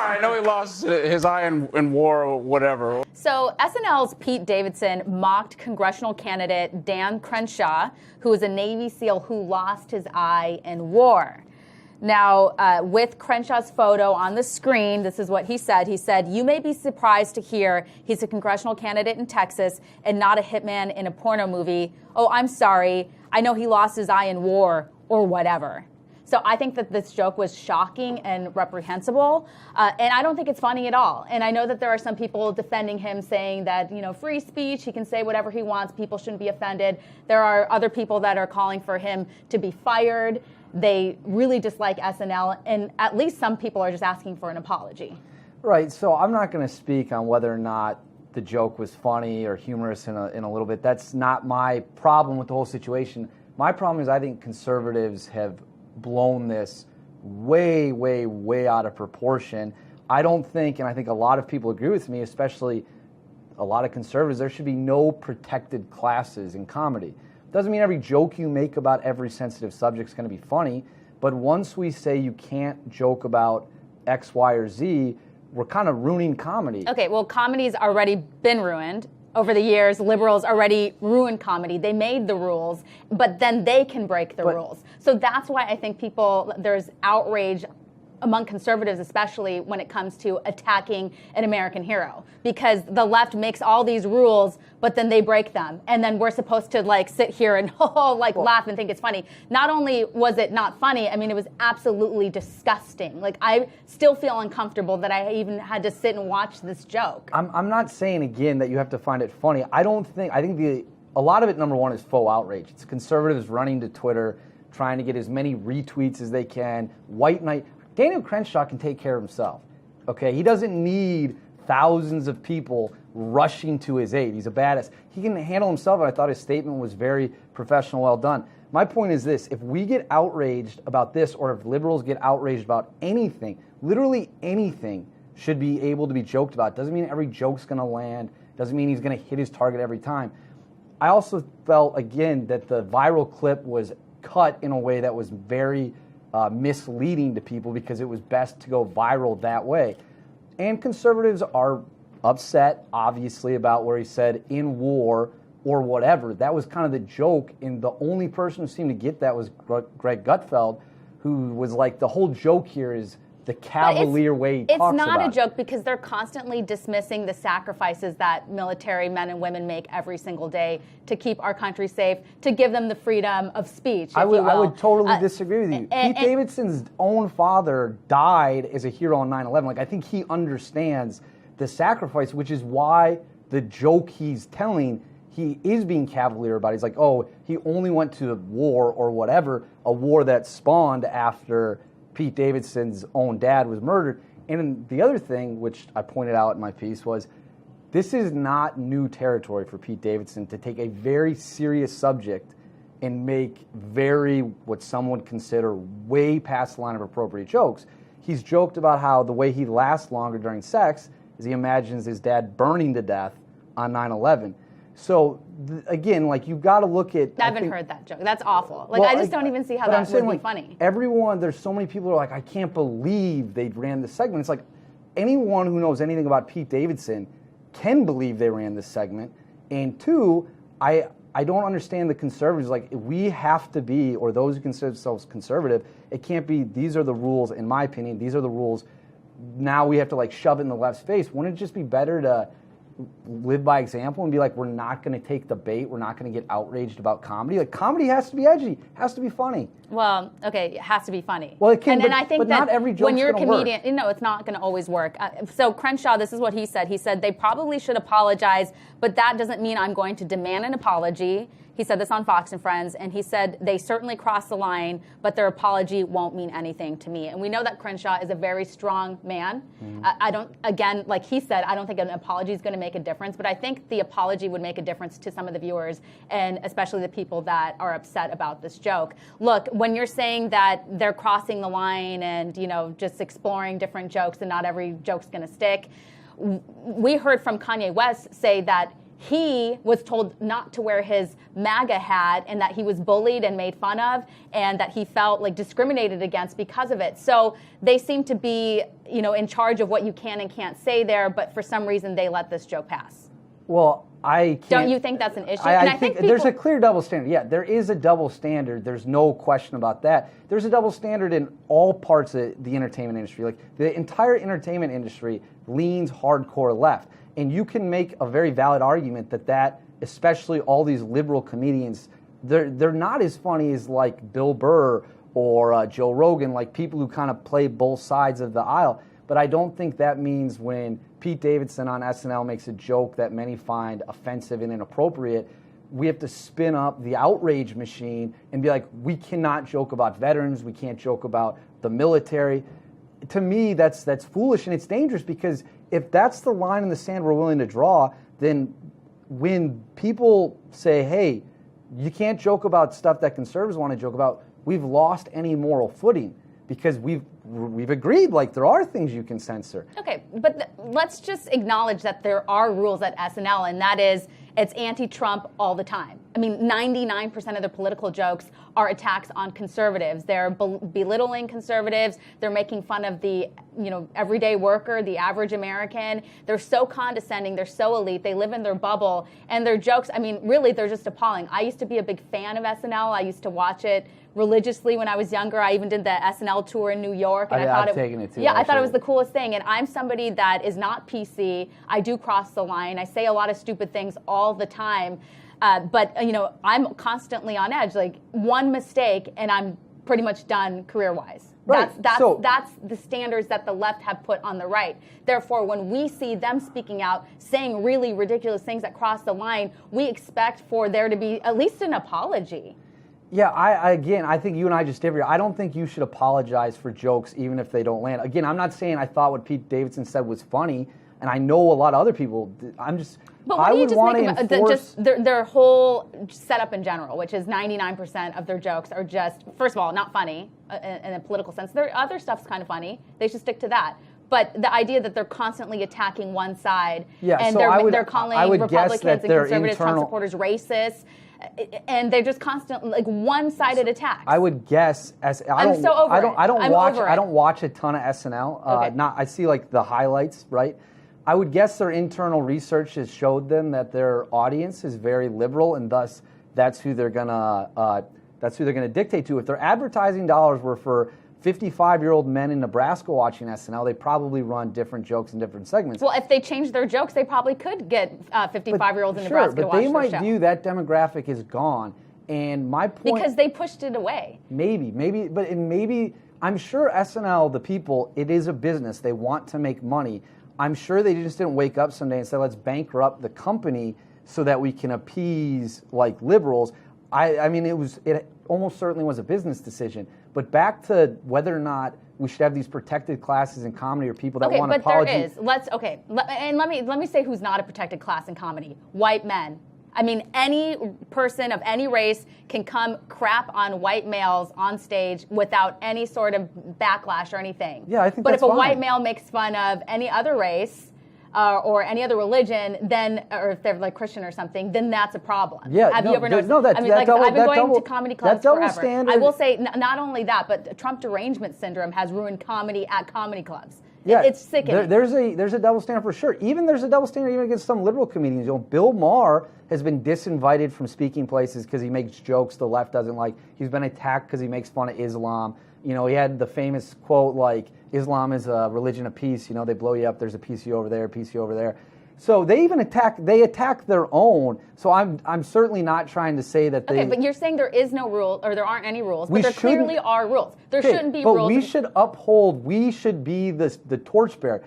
I know he lost his eye in war or whatever. So SNL's Pete Davidson mocked congressional candidate Dan Crenshaw, who is a Navy SEAL who lost his eye in war. Now, with Crenshaw's photo on the screen, this is what he said. He said, "You may be surprised to hear he's a congressional candidate in Texas and not a hitman in a porno movie. Oh, I'm sorry. I know he lost his eye in war or whatever." So I think that this joke was shocking and reprehensible, and I don't think it's funny at all. And I know that there are some people defending him, saying that, you know, free speech, he can say whatever he wants, people shouldn't be offended. There are other people that are calling for him to be fired. They really dislike SNL, and at least some people are just asking for an apology. Right, so I'm not going to speak on whether or not the joke was funny or humorous in a little bit. That's not my problem with the whole situation. My problem is I think conservatives have blown this way, way, way out of proportion. I don't think, and I think a lot of people agree with me, especially a lot of conservatives, there should be no protected classes in comedy. Doesn't mean every joke you make about every sensitive subject is going to be funny, but once we say you can't joke about X, Y, or Z, we're kind of ruining comedy. Okay, well, comedy's already been ruined. Over the years, liberals already ruined comedy. They made the rules, but then they can break the rules. So that's why I think there's outrage among conservatives, especially when it comes to attacking an American hero, because the left makes all these rules, but then they break them, and then we're supposed to like sit here and laugh and think it's funny. Not only was it not funny, I mean, it was absolutely disgusting. Like, I still feel uncomfortable that I even had to sit and watch this joke. I'm not saying again that you have to find it funny. I think a lot of it, number one, is faux outrage. It's conservatives running to Twitter, trying to get as many retweets as they can. White knight. Daniel Crenshaw can take care of himself, okay? He doesn't need thousands of people rushing to his aid. He's a badass. He can handle himself, and I thought his statement was very professional, well done. My point is this: if we get outraged about this, or if liberals get outraged about anything, literally anything should be able to be joked about. Doesn't mean every joke's going to land. Doesn't mean he's going to hit his target every time. I also felt, again, that the viral clip was cut in a way that was very misleading to people, because it was best to go viral that way. And conservatives are upset, obviously, about where he said in war or whatever. That was kind of the joke, and the only person who seemed to get that was Greg Gutfeld, who was like, the whole joke here is the cavalier way he talks about it. It's not a joke, because they're constantly dismissing the sacrifices that military men and women make every single day to keep our country safe, to give them the freedom of speech, I would totally disagree with you. Pete Davidson's own father died as a hero on 9/11. Like, I think he understands the sacrifice, which is why the joke he's telling, he is being cavalier about it. He's like, oh, he only went to war or whatever, a war that spawned after Pete Davidson's own dad was murdered. And the other thing, which I pointed out in my piece, was this is not new territory for Pete Davidson to take a very serious subject and make what some would consider way past the line of appropriate jokes. He's joked about how the way he lasts longer during sex is he imagines his dad burning to death on 9/11. So, again, like, you've got to look at... I haven't heard that joke. That's awful. Like, I just don't even see how that would be funny. Everyone, there's so many people who are like, I can't believe they ran this segment. It's like, anyone who knows anything about Pete Davidson can believe they ran this segment. And two, I don't understand the conservatives. Like, we have to be, or those who consider themselves conservative, it can't be, these are the rules, in my opinion, these are the rules. Now we have to, like, shove it in the left's face. Wouldn't it just be better to live by example and be like, we're not going to take the bait, we're not going to get outraged about comedy? Like, comedy has to be edgy, has to be funny. Well, okay, it has to be funny. Well, it can, and I think but that not every joke's when you're a gonna comedian, work. no, it's not going to always work. So Crenshaw, this is what he said. He said, they probably should apologize, but that doesn't mean I'm going to demand an apology. He said this on Fox and Friends, and he said they certainly crossed the line, but their apology won't mean anything to me. And we know that Crenshaw is a very strong man. Mm-hmm. I don't, again, like he said, I don't think an apology is going to make a difference, but I think the apology would make a difference to some of the viewers, and especially the people that are upset about this joke. Look, when you're saying that they're crossing the line and, you know, just exploring different jokes and not every joke's going to stick, we heard from Kanye West say that he was told not to wear his MAGA hat and that he was bullied and made fun of and that he felt like discriminated against because of it. So they seem to be, in charge of what you can and can't say there, but for some reason they let this joke pass. Well, I can't. Don't you think that's an issue? I think there's a clear double standard. Yeah, there is a double standard. There's no question about that. There's a double standard in all parts of the entertainment industry. Like the entire entertainment industry leans hardcore left. And you can make a very valid argument that especially all these liberal comedians, they're not as funny as like Bill Burr or Joe Rogan, like people who kind of play both sides of the aisle. But I don't think that means when Pete Davidson on SNL makes a joke that many find offensive and inappropriate, we have to spin up the outrage machine and be like, we cannot joke about veterans, we can't joke about the military. To me, that's foolish and it's dangerous, because if that's the line in the sand we're willing to draw, then when people say, hey, you can't joke about stuff that conservatives want to joke about, we've lost any moral footing, because we've agreed, like, there are things you can censor. Okay, but let's just acknowledge that there are rules at SNL, and that is it's anti-Trump all the time. I mean, 99% of their political jokes are attacks on conservatives. They're belittling conservatives. They're making fun of the, everyday worker, the average American. They're so condescending. They're so elite. They live in their bubble. And their jokes, I mean, really, they're just appalling. I used to be a big fan of SNL. I used to watch it religiously when I was younger. I even did the SNL tour in New York. And I've taken it too. Yeah, I thought it was the coolest thing. And I'm somebody that is not PC. I do cross the line. I say a lot of stupid things all the time. But I'm constantly on edge. Like, one mistake and I'm pretty much done career-wise. Right. That's the standards that the left have put on the right. Therefore, when we see them speaking out, saying really ridiculous things that cross the line, we expect for there to be at least an apology. Yeah, I think you and I just differ. I don't think you should apologize for jokes even if they don't land. Again, I'm not saying I thought what Pete Davidson said was funny, and I know a lot of other people. But what do you just make about just their whole setup in general, which is 99% of their jokes are just, first of all, not funny in a political sense. Their other stuff's kind of funny. They should stick to that. But the idea that they're constantly attacking one side, and so they're calling Republicans and conservative Trump supporters racist, and they're just constantly like one-sided attacks. I would guess I'm so over it. I don't watch a ton of SNL. Okay. I see like the highlights, right? I would guess their internal research has showed them that their audience is very liberal, and thus that's who they're gonna dictate to. If their advertising dollars were for 55-year-old men in Nebraska watching SNL, they probably run different jokes in different segments. Well, if they changed their jokes, they probably could get 55-year-olds in Nebraska to watch their show. But they might view that demographic is gone. And my point... Because they pushed it away. Maybe, I'm sure SNL, the people, it is a business. They want to make money. I'm sure they just didn't wake up someday and say, let's bankrupt the company so that we can appease, like, liberals. I mean, it almost certainly was a business decision. But back to whether or not we should have these protected classes in comedy or people that want apology. Okay, but there is. Let me say who's not a protected class in comedy. White men. I mean, any person of any race can come crap on white males on stage without any sort of backlash or anything. Yeah, I think but that's if a fine. White male makes fun of any other race or any other religion, then, or if they're like Christian or something, then that's a problem. Yeah, Have you ever noticed? No, I've been going to comedy clubs forever. Standard. I will say, not only that, but Trump derangement syndrome has ruined comedy at comedy clubs. Yeah, it's sickening. There's a double standard for sure. There's a double standard even against some liberal comedians. Bill Maher has been disinvited from speaking places because he makes jokes the left doesn't like. He's been attacked because he makes fun of Islam. He had the famous quote like, Islam is a religion of peace. They blow you up. There's a piece of you over there, a piece of you over there. So they even attack their own. So I'm certainly not trying to say that they... Okay, but you're saying there is no rule, or there aren't any rules, but there clearly are rules. There shouldn't be rules. But we should be the torchbearer.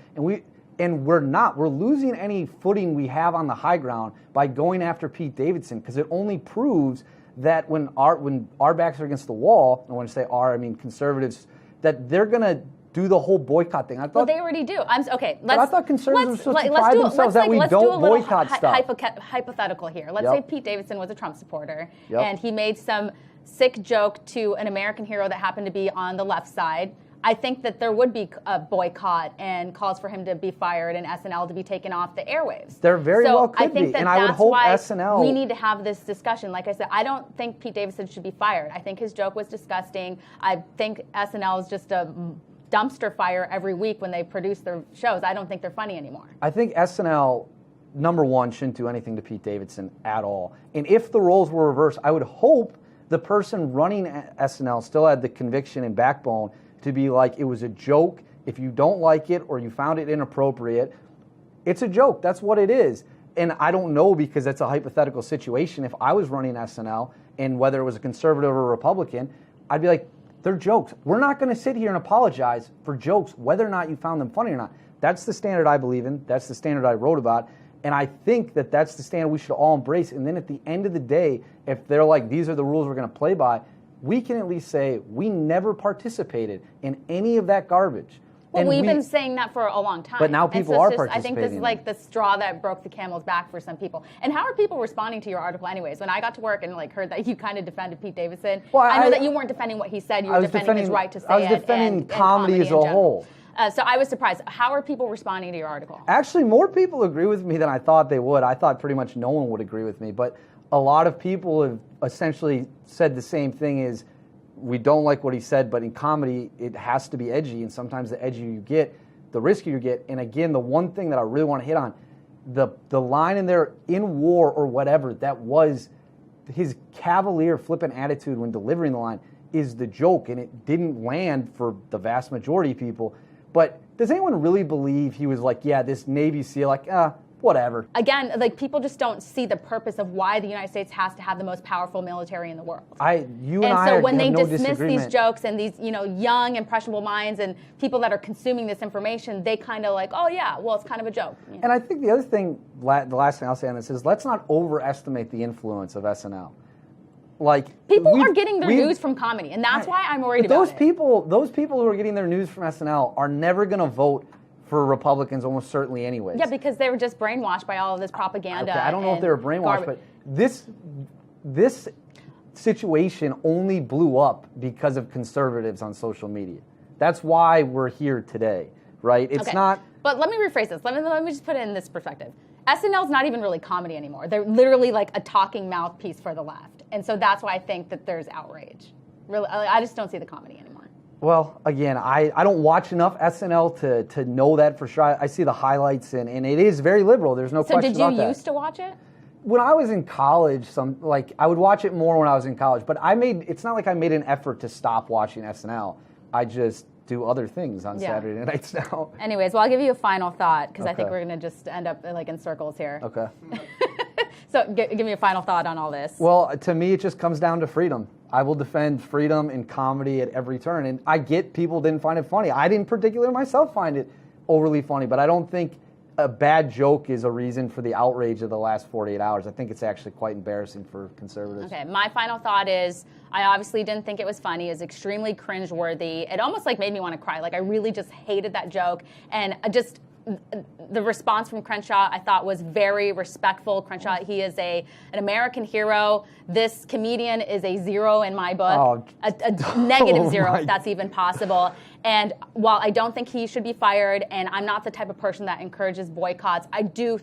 And we're not. We're losing any footing we have on the high ground by going after Pete Davidson, because it only proves that when our backs are against the wall, and when I say our, I mean conservatives, that they're going to do the whole boycott thing. Well, they already do. I thought conservatives were supposed to pride themselves that we don't boycott stuff. Hypothetical here. Let's say Pete Davidson was a Trump supporter, Yep. and he made some sick joke to an American hero that happened to be on the left side I think that there would be a boycott and calls for him to be fired and SNL to be taken off the airwaves. There very well could I think be, that and I would hope SNL. We need to have this discussion. Like I said, I don't think Pete Davidson should be fired. I think his joke was disgusting. I think SNL is just a dumpster fire every week when they produce their shows. I don't think they're funny anymore. I think SNL, number one, shouldn't do anything to Pete Davidson at all. And if the roles were reversed, I would hope the person running SNL still had the conviction and backbone to be like, it was a joke. If you don't like it or you found it inappropriate, it's a joke. That's what it is. And I don't know, because that's a hypothetical situation. If I was running SNL, and whether it was a conservative or a Republican, I'd be like, they're jokes. We're not going to sit here and apologize for jokes, whether or not you found them funny or not. That's the standard I believe in. That's the standard I wrote about. And I think that that's the standard we should all embrace. And then at the end of the day, if they're like, these are the rules we're going to play by, we can at least say we never participated in any of that garbage. Well, we've been saying that for a long time. But now people are participating. I think this is like the straw that broke the camel's back for some people. And how are people responding to your article anyways? When I got to work and heard that you kind of defended Pete Davidson, well, I know that you weren't defending what he said. You were defending his right to say it. I was defending comedy as a whole. So I was surprised. How are people responding to your article? Actually, more people agree with me than I thought they would. I thought pretty much no one would agree with me. But a lot of people have essentially said the same thing: is we don't like what he said, but in comedy, it has to be edgy. And sometimes the edgier you get, the riskier you get. And again, the one thing that I really want to hit on, the line in there, in war or whatever, that was his cavalier, flippant attitude when delivering the line is the joke. And it didn't land for the vast majority of people. But does anyone really believe he was like, yeah, this Navy SEAL, whatever? Again, people just don't see the purpose of why the United States has to have the most powerful military in the world. So when they dismiss these jokes and these, young, impressionable minds and people that are consuming this information, they kind of like, oh yeah, well, it's kind of a joke. And I think the other thing, the last thing I'll say on this is, let's not overestimate the influence of SNL. People are getting their news from comedy, and that's why I'm worried about those people who are getting their news from SNL are never going to vote for Republicans, almost certainly anyways. Yeah, because they were just brainwashed by all of this propaganda. Okay, I don't know if they were brainwashed, but this situation only blew up because of conservatives on social media. That's why we're here today, right? It's not. But let me rephrase this. Let me just put it in this perspective. SNL's not even really comedy anymore. They're literally like a talking mouthpiece for the left. And so that's why I think that there's outrage. Really, I just don't see the comedy anymore. Well, again, I don't watch enough SNL to know that for sure. I see the highlights, and it is very liberal. There's no question about that. So did you used to watch it? When I was in college, I would watch it more when I was in college. But it's not like I made an effort to stop watching SNL. I just do other things on Saturday nights now. Anyways, well, I'll give you a final thought, because I think we're going to just end up in circles here. Okay. So give me a final thought on all this. Well, to me, it just comes down to freedom. I will defend freedom in comedy at every turn. And I get people didn't find it funny. I didn't particularly myself find it overly funny, but I don't think a bad joke is a reason for the outrage of the last 48 hours. I think it's actually quite embarrassing for conservatives. Okay, my final thought is, I obviously didn't think it was funny. It's extremely cringeworthy. It almost made me want to cry. I really just hated that joke. And the response from Crenshaw, I thought, was very respectful. Crenshaw, he is an American hero. This comedian is a zero in my book, a negative zero, if that's even possible. And while I don't think he should be fired, and I'm not the type of person that encourages boycotts, I do